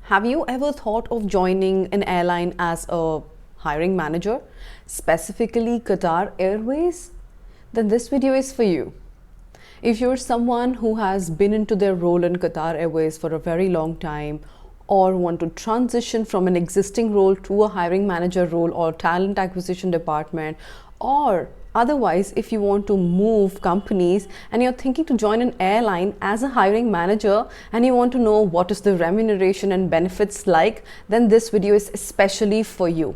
Have you ever thought of joining an airline as a hiring manager, specifically Qatar Airways? Then this video is for you. If you're someone who has been into their role in Qatar Airways for a very long time, or want to transition from an existing role to a hiring manager role or talent acquisition department, or otherwise, if you want to move companies and you're thinking to join an airline as a hiring manager and you want to know what is the remuneration and benefits like, then this video is especially for you.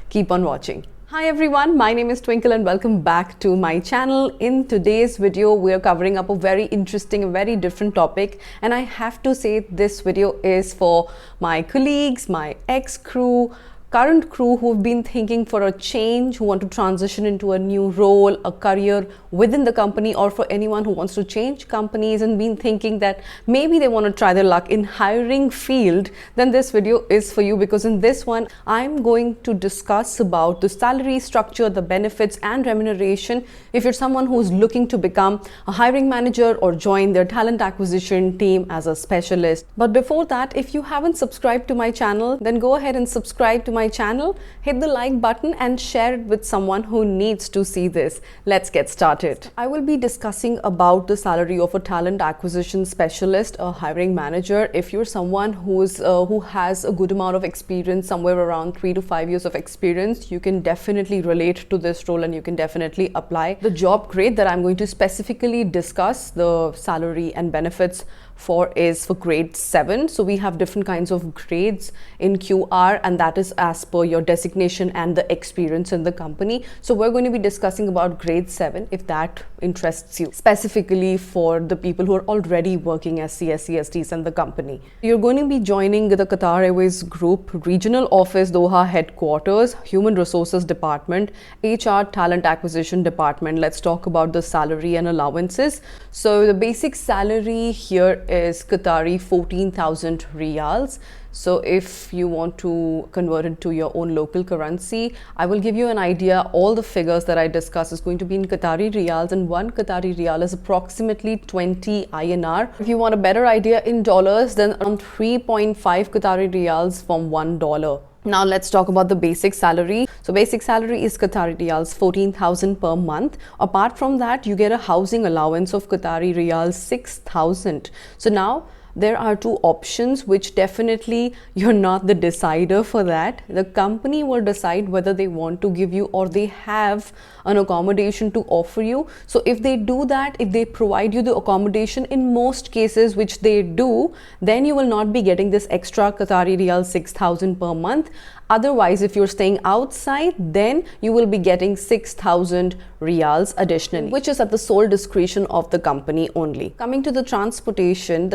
Keep on watching. Hi everyone, my name is Twinkle and welcome back to my channel. In today's video, we are covering up a very interesting, very different topic, and I have to say this video is for my colleagues, my ex-crew, current crew who've been thinking for a change, who want to transition into a new role, a career within the company, or for anyone who wants to change companies and been thinking that maybe they want to try their luck in hiring field. Then this video is for you, because in this one I'm going to discuss about the salary structure, the benefits and remuneration if you're someone who's looking to become a hiring manager or join their talent acquisition team as a specialist. But before that, if you haven't subscribed to my channel, then go ahead and subscribe to my channel, hit the like button and share it with someone who needs to see this. Let's get started. I will be discussing about the salary of a talent acquisition specialist, a hiring manager. If you're someone who has a good amount of experience, somewhere around 3 to 5 years of experience, you can definitely relate to this role and you can definitely apply. The job grade that I'm going to specifically discuss the salary and benefits for is for grade 7. So we have different kinds of grades in QR, and that is as per your designation and the experience in the company. So we're going to be discussing about grade 7 if that interests you, specifically for the people who are already working as CSCSTs in the company. You're going to be joining the Qatar Airways Group Regional Office, Doha Headquarters, Human Resources Department, HR Talent Acquisition Department. Let's talk about the salary and allowances. So the basic salary here is Qatari 14,000 riyals. So if you want to convert it to your own local currency, I will give you an idea. All the figures that I discuss is going to be in Qatari riyals, and 1 Qatari riyal is approximately 20 INR. If you want a better idea in dollars, then around 3.5 Qatari riyals from $1. Now let's talk about the basic salary. So basic salary is Qatari riyals 14,000 per month. Apart from that, you get a housing allowance of Qatari riyals 6,000. So now there are two options, which definitely you're not the decider for that. The company will decide whether they want to give you or they have an accommodation to offer you. So if they do that, if they provide you the accommodation in most cases, which they do, then you will not be getting this extra Qatari riyal 6,000 per month. Otherwise, if you're staying outside, then you will be getting 6,000 riyals additionally, which is at the sole discretion of the company only. Coming to the transportation,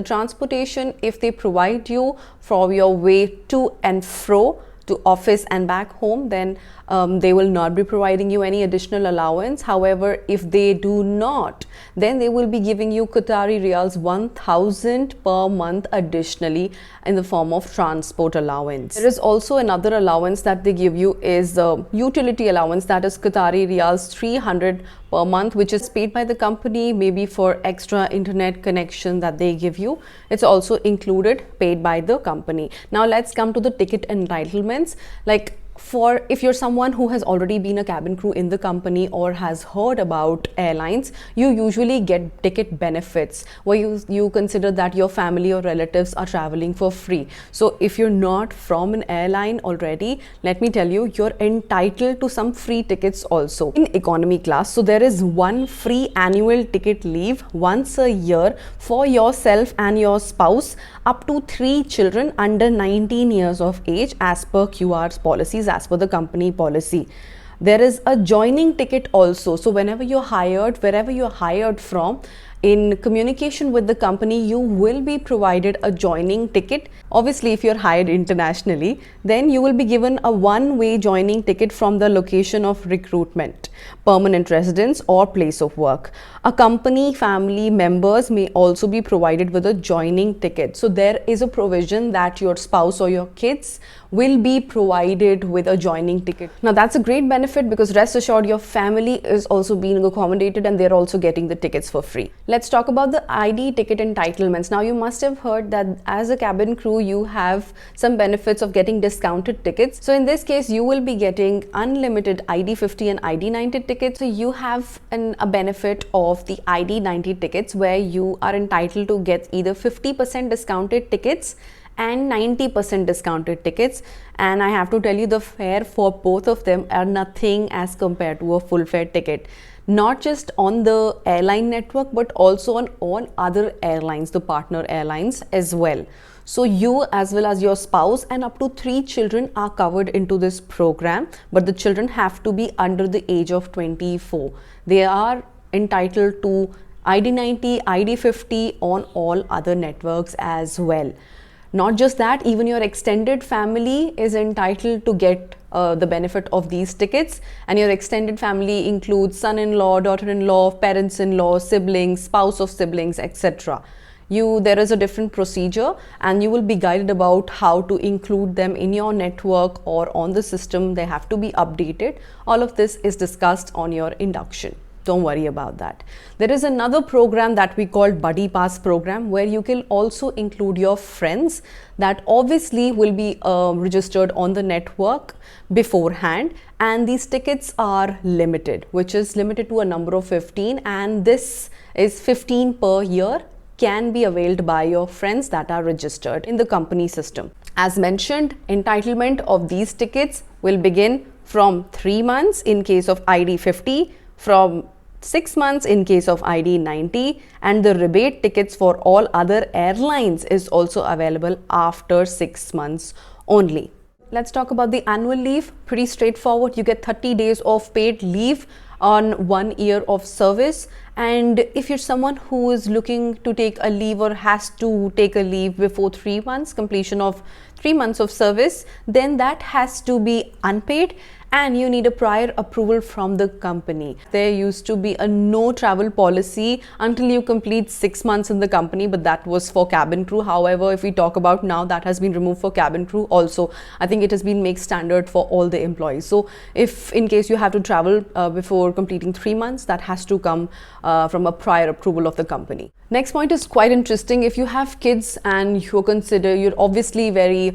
if they provide you for your way to and fro, to office and back home, then they will not be providing you any additional allowance. However, if they do not, then they will be giving you Qatari riyals 1,000 per month additionally in the form of transport allowance. There is also another allowance that they give you, is the utility allowance, that is Qatari riyals 300 per month, which is paid by the company, maybe for extra internet connection that they give you. It's also included, paid by the company. Now let's come to the ticket entitlements. Like, for if you're someone who has already been a cabin crew in the company or has heard about airlines, you usually get ticket benefits where you consider that your family or relatives are traveling for free. So if you're not from an airline already, let me tell you, you're entitled to some free tickets also in economy class. So there is one free annual ticket leave once a year for yourself and your spouse, up to 3 children under 19 years of age, as per QR's policies, as per the company policy. There is a joining ticket also. So whenever you're hired, wherever you're hired from, in communication with the company, you will be provided a joining ticket. Obviously, if you're hired internationally, then you will be given a one-way joining ticket from the location of recruitment, permanent residence or place of work. A company family members may also be provided with a joining ticket. So there is a provision that your spouse or your kids will be provided with a joining ticket. Now that's a great benefit, because rest assured your family is also being accommodated and they're also getting the tickets for free. Let's talk about the ID ticket entitlements. Now, you must have heard that as a cabin crew, you have some benefits of getting discounted tickets. So in this case, you will be getting unlimited ID 50 and ID 90 tickets. So you have a benefit of the ID 90 tickets where you are entitled to get either 50% discounted tickets and 90% discounted tickets. And I have to tell you, the fare for both of them are nothing as compared to a full fare ticket. Not just on the airline network, but also on other airlines, the partner airlines as well. So you as well as your spouse and up to 3 children are covered into this program, but the children have to be under the age of 24. They are entitled to ID 90, ID 50 on all other networks as well. Not just that, even your extended family is entitled to get the benefit of these tickets, and your extended family includes son-in-law, daughter-in-law, parents-in-law, siblings, spouse of siblings, etc. There is a different procedure, and you will be guided about how to include them in your network or on the system. They have to be updated. All of this is discussed on your induction. Don't worry about that. There is another program that we call Buddy Pass program, where you can also include your friends that obviously will be registered on the network beforehand, and these tickets are limited, which is limited to a number of 15, and this is 15 per year, can be availed by your friends that are registered in the company system. As mentioned, entitlement of these tickets will begin from 3 months in case of ID 50, from 6 months in case of ID 90, and the rebate tickets for all other airlines is also available after 6 months only. Let's talk about the annual leave. Pretty straightforward. You get 30 days of paid leave on 1 year of service, and if you're someone who is looking to take a leave or has to take a leave before 3 months, completion of 3 months of service, then that has to be unpaid and you need a prior approval from the company. There used to be a no travel policy until you complete 6 months in the company, but that was for cabin crew. However, if we talk about now, that has been removed for cabin crew also. I think it has been made standard for all the employees. So if in case you have to travel before completing 3 months, that has to come from a prior approval of the company. Next point is quite interesting. If you have kids and you're obviously very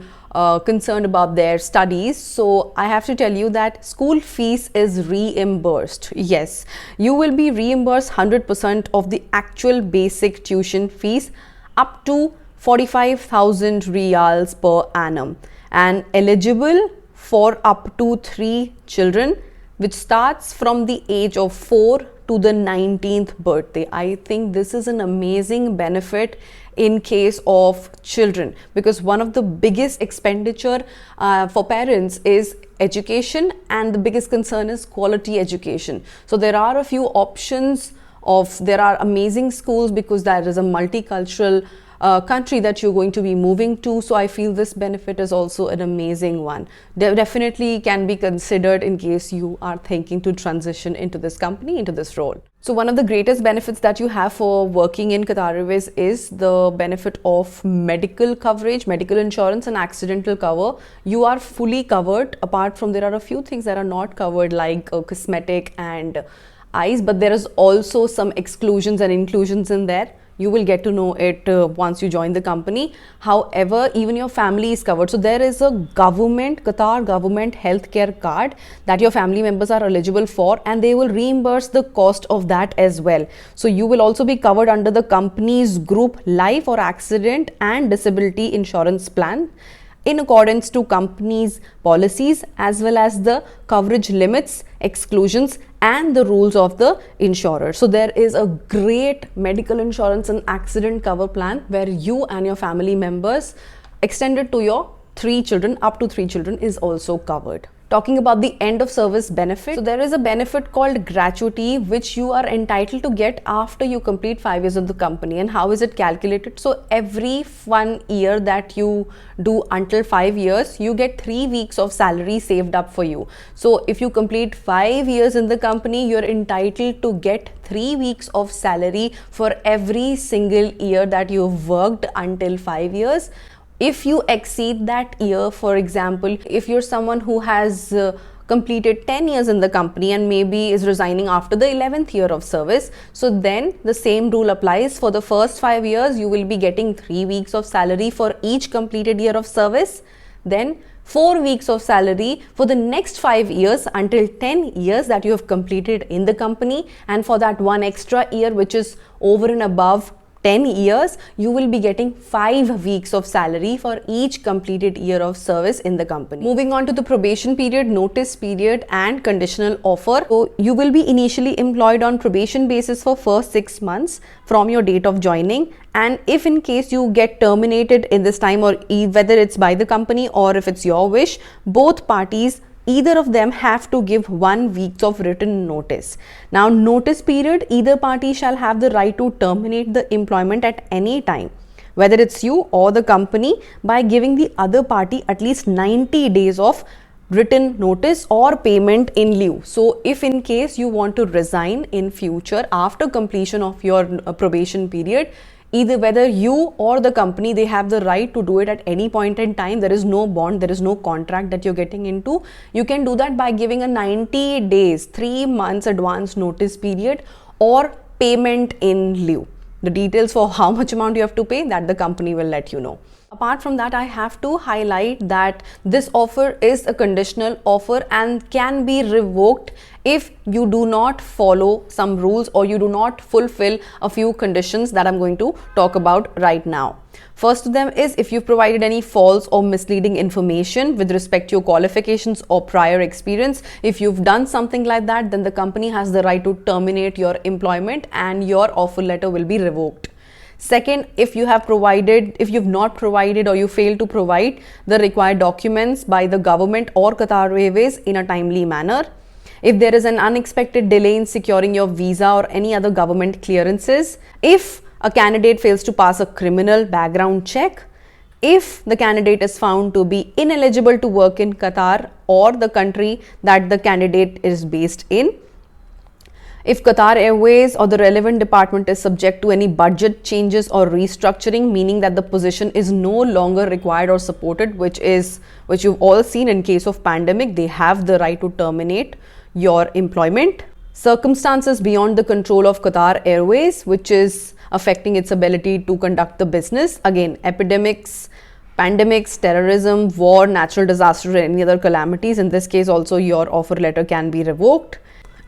concerned about their studies, so I have to tell you that school fees is reimbursed. Yes, you will be reimbursed 100% of the actual basic tuition fees up to 45,000 riyals per annum, and eligible for up to 3 children, which starts from the age of 4 to the 19th birthday. I think this is an amazing benefit in case of children, because one of the biggest expenditure for parents is education, and the biggest concern is quality education. So there are a few options there are amazing schools, because there is a multicultural country that you're going to be moving to. So I feel this benefit is also an amazing one. Definitely can be considered in case you are thinking to transition into this company, into this role. So one of the greatest benefits that you have for working in Qatar Airways is the benefit of medical coverage, medical insurance and accidental cover. You are fully covered. Apart from, there are a few things that are not covered, like cosmetic and eyes, but there is also some exclusions and inclusions in there. You will get to know it once you join the company. However, even your family is covered. So there is a Qatar government healthcare card that your family members are eligible for, and they will reimburse the cost of that as well. So you will also be covered under the company's group life or accident and disability insurance plan in accordance to company's policies, as well as the coverage limits, exclusions and the rules of the insurer. So there is a great medical insurance and accident cover plan where you and your family members, extended to your 3 children, up to 3 children, is also covered. Talking about the end of service benefit, so there is a benefit called gratuity, which you are entitled to get after you complete 5 years of the company. And how is it calculated? So every 1 year that you do until 5 years, you get 3 weeks of salary saved up for you. So if you complete 5 years in the company, you're entitled to get 3 weeks of salary for every single year that you've worked until 5 years. If you exceed that year, for example, if you're someone who has completed 10 years in the company and maybe is resigning after the 11th year of service, so then the same rule applies. For the first 5 years, you will be getting 3 weeks of salary for each completed year of service, then 4 weeks of salary for the next 5 years until 10 years that you have completed in the company, and for that one extra year which is over and above 10 years, you will be getting 5 weeks of salary for each completed year of service in the company. Moving on to the probation period, notice period and conditional offer. So you will be initially employed on probation basis for first 6 months from your date of joining, and if in case you get terminated in this time, or whether it's by the company or if it's your wish, both parties, either of them have to give 1 week of written notice. Now, notice period, either party shall have the right to terminate the employment at any time, whether it's you or the company, by giving the other party at least 90 days of written notice or payment in lieu. So if in case you want to resign in future after completion of your probation period, either whether you or the company, they have the right to do it at any point in time. There is no bond, there is no contract that you're getting into. You can do that by giving a 90 days, 3 months advance notice period or payment in lieu. The details for how much amount you have to pay, that the company will let you know. Apart from that, I have to highlight that this offer is a conditional offer and can be revoked if you do not follow some rules or you do not fulfill a few conditions that I'm going to talk about right now. First of them is if you've provided any false or misleading information with respect to your qualifications or prior experience. If you've done something like that, then the company has the right to terminate your employment and your offer letter will be revoked. Second, if you've not provided or you fail to provide the required documents by the government or Qatar Airways in a timely manner. If there is an unexpected delay in securing your visa or any other government clearances. If a candidate fails to pass a criminal background check. If the candidate is found to be ineligible to work in Qatar or the country that the candidate is based in. If Qatar Airways or the relevant department is subject to any budget changes or restructuring, meaning that the position is no longer required or supported, which you've all seen in case of pandemic, they have the right to terminate your employment. Circumstances beyond the control of Qatar Airways, which is affecting its ability to conduct the business. Again, epidemics, pandemics, terrorism, war, natural disaster, or any other calamities. In this case also your offer letter can be revoked.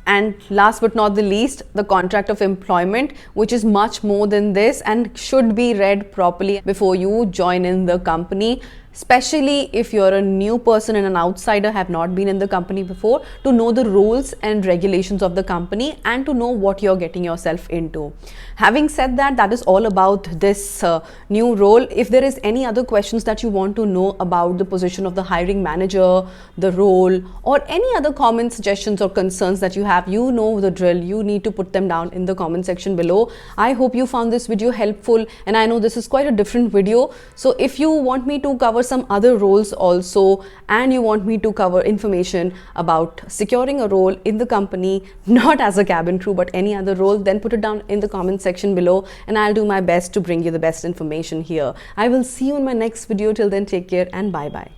And last but not the least, the contract of employment, which is much more than this and should be read properly before you join in the company. Especially if you're a new person and an outsider, have not been in the company before, to know the rules and regulations of the company and to know what you're getting yourself into. Having said that, that is all about this new role. If there is any other questions that you want to know about the position of the hiring manager, the role, or any other comment, suggestions or concerns that you have, you know the drill. You need to put them down in the comment section below. I hope you found this video helpful, and I know this is quite a different video. So if you want me to cover some other roles also, and you want me to cover information about securing a role in the company, not as a cabin crew but any other role, then put it down in the comment section below and I'll do my best to bring you the best information here. I will see you in my next video. Till then, take care and bye bye.